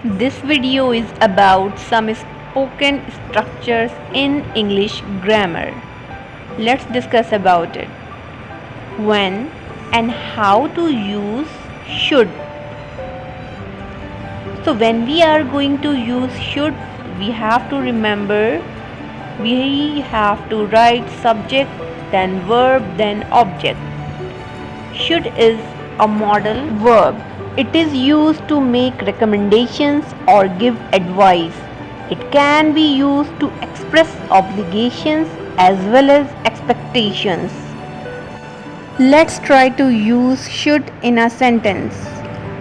This video is about some spoken structures in English grammar. Let's discuss about it. When and how to use should. So when we are going to use should, we have to remember we have to write subject, then verb, then object. Should is a modal verb. It is used to make recommendations or give advice. It can be used to express obligations as well as expectations. Let's try to use should in a sentence.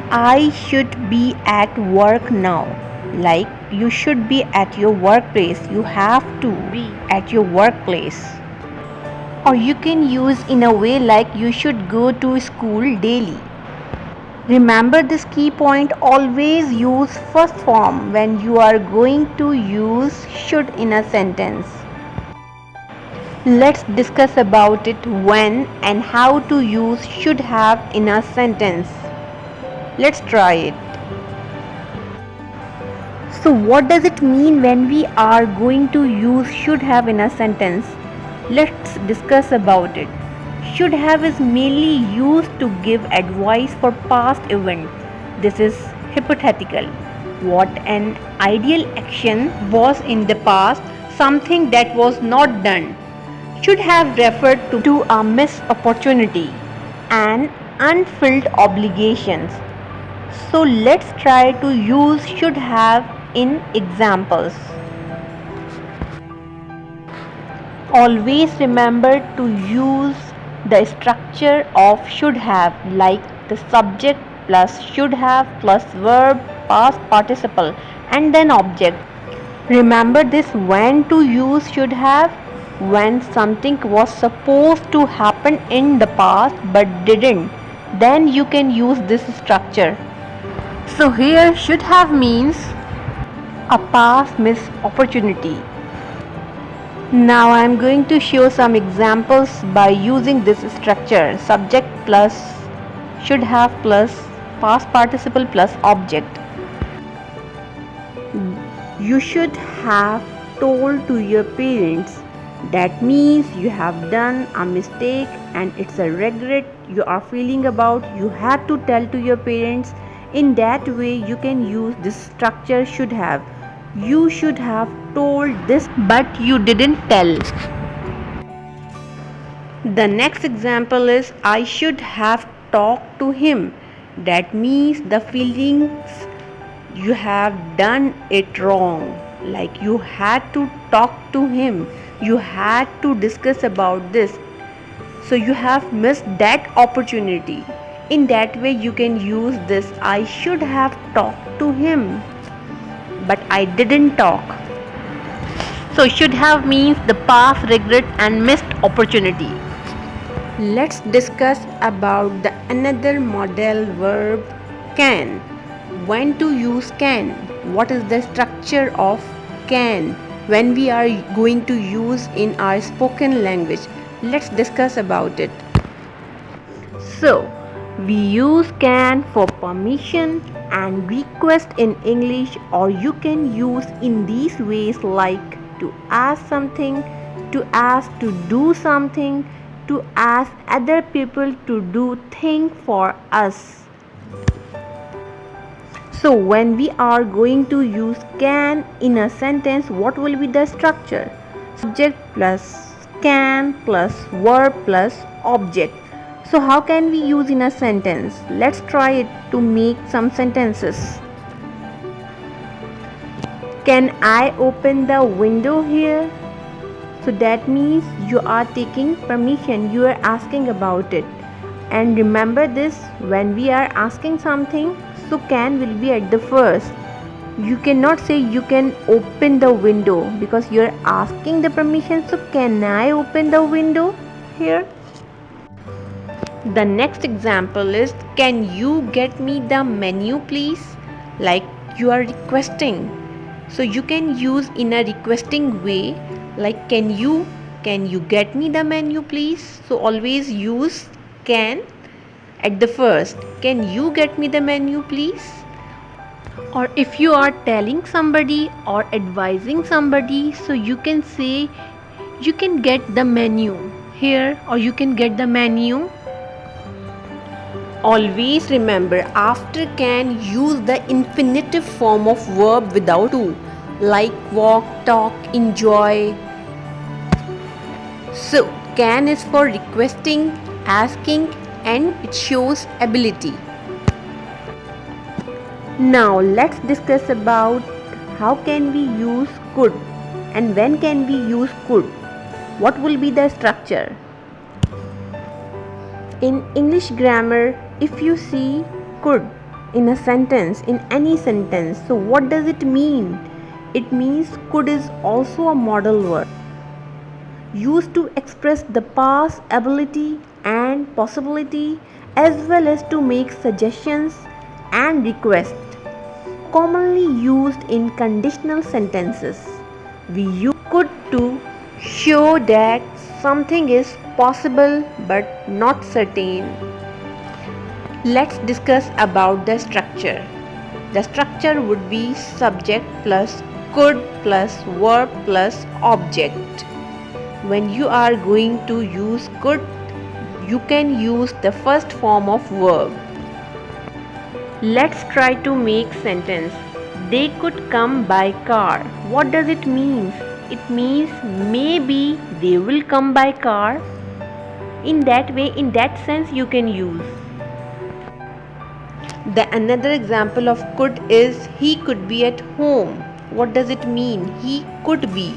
I should be at work now. Like you should be at your workplace. You have to be at your workplace. Or you can use in a way like you should go to school daily. Remember this key point, always use first form when you are going to use should in a sentence. Let's discuss about it when and how to use should have in a sentence. Let's try it. So what does it mean when we are going to use should have in a sentence? Let's discuss about it. Should have is mainly used to give advice for past event. This is hypothetical. What an ideal action was in the past, something that was not done. Should have referred to a missed opportunity and unfulfilled obligations. So let's try to use should have in examples. Always remember to use the structure of should have, like the subject plus should have plus verb, past participle, and then object. Remember this when to use should have: when something was supposed to happen in the past but didn't, then you can use this structure. So here should have means a past missed opportunity. Now I am going to show some examples by using this structure: subject plus should have plus past participle plus object. You should have told to your parents. That means you have done a mistake and it's a regret you are feeling about. You had to tell to your parents. In that way you can use this structure should have. You should have told this but you didn't tell. The next example is I should have talked to him. That means the feelings you have done it wrong. Like you had to talk to him. You had to discuss about this. So you have missed that opportunity. In that way you can use this I should have talked to him but I didn't talk. So should have means the past regret and missed opportunity. Let's discuss about the another model verb can. When to use can? What is the structure of can when we are going to use in our spoken language? Let's discuss about it. So we use can for permission and request in English, or you can use in these ways like to ask something, to ask to do something, to ask other people to do thing for us. So when we are going to use can in a sentence, what will be the structure? Subject plus can plus verb plus object. So how can we use in a sentence? Let's try it to make some sentences. Can I open the window here? So that means you are taking permission, you are asking about it. And remember this, when we are asking something, so can will be at the first. You cannot say you can open the window because you are asking the permission. So can I open the window here? The next example is can you get me the menu please? Like you are requesting. So you can use in a requesting way like can you get me the menu please? So always use can at the first. Can you get me the menu please? Or if you are telling somebody or advising somebody, so you can say you can get the menu here, or you can get the menu. Always remember, after can use the infinitive form of verb without to, like walk, talk, enjoy. So can is for requesting, asking, and it shows ability. Now let's discuss about how can we use could and when can we use could. What will be the structure? In English grammar, if you see could in a sentence, in any sentence, so what does it mean? It means could is also a modal verb used to express the past ability and possibility, as well as to make suggestions and requests. Commonly used in conditional sentences. We use could to show that something is possible but not certain. Let's discuss about the structure. The structure would be subject plus could plus verb plus object. When you are going to use could, you can use the first form of verb. Let's try to make sentence. They could come by car. What does it mean? It means maybe they will come by car. In that way, in that sense, you can use. The another example of could is he could be at home. What does it mean? He could be.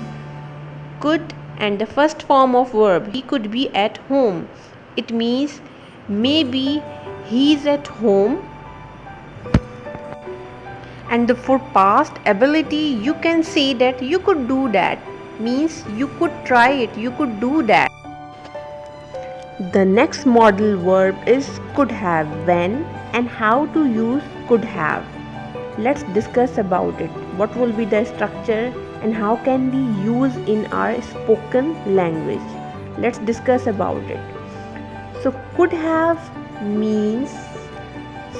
Could and the first form of verb, he could be at home. It means maybe he is at home. And for past ability, you can say that you could do that. Means you could try it, you could do that. The next modal verb is could have. When and how to use could have. Let's discuss about it. What will be the structure and how can we use in our spoken language? Let's discuss about it. So could have means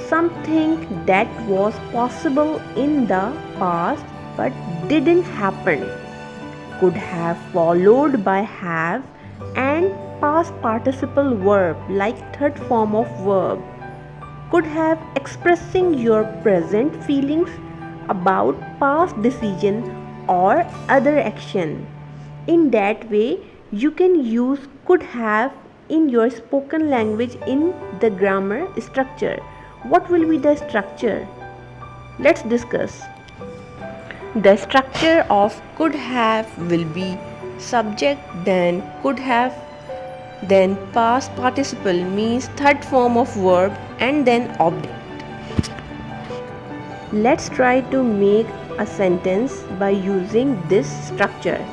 something that was possible in the past but didn't happen. Could have followed by have and past participle verb like third form of verb. Could have expressing your present feelings about past decision or other action. In that way, you can use could have in your spoken language in the grammar structure. What will be the structure? Let's discuss. The structure of could have will be subject, then could have, then past participle means third form of verb, and then object. Let's try to make a sentence by using this structure.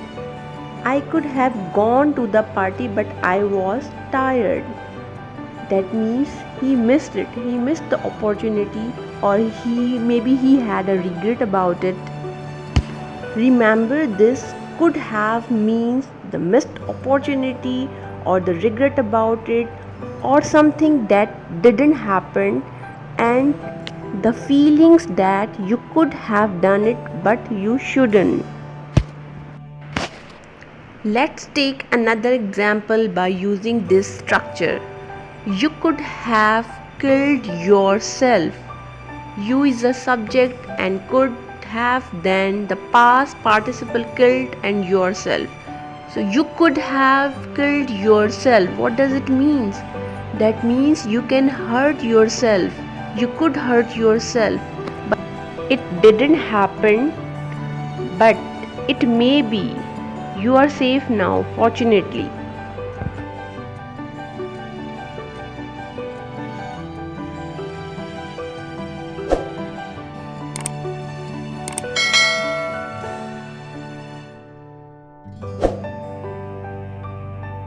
I could have gone to the party but I was tired. That means he missed it. He missed the opportunity, or maybe he had a regret about it. Remember, this could have means the missed opportunity or the regret about it or something that didn't happen, and the feelings that you could have done it but you shouldn't. Let's take another example by using this structure. You could have killed yourself. You is the subject and could have then the past participle killed and yourself. So you could have killed yourself. What does it mean? That means you can hurt yourself. You could hurt yourself. But it didn't happen. But it may be. You are safe now, fortunately.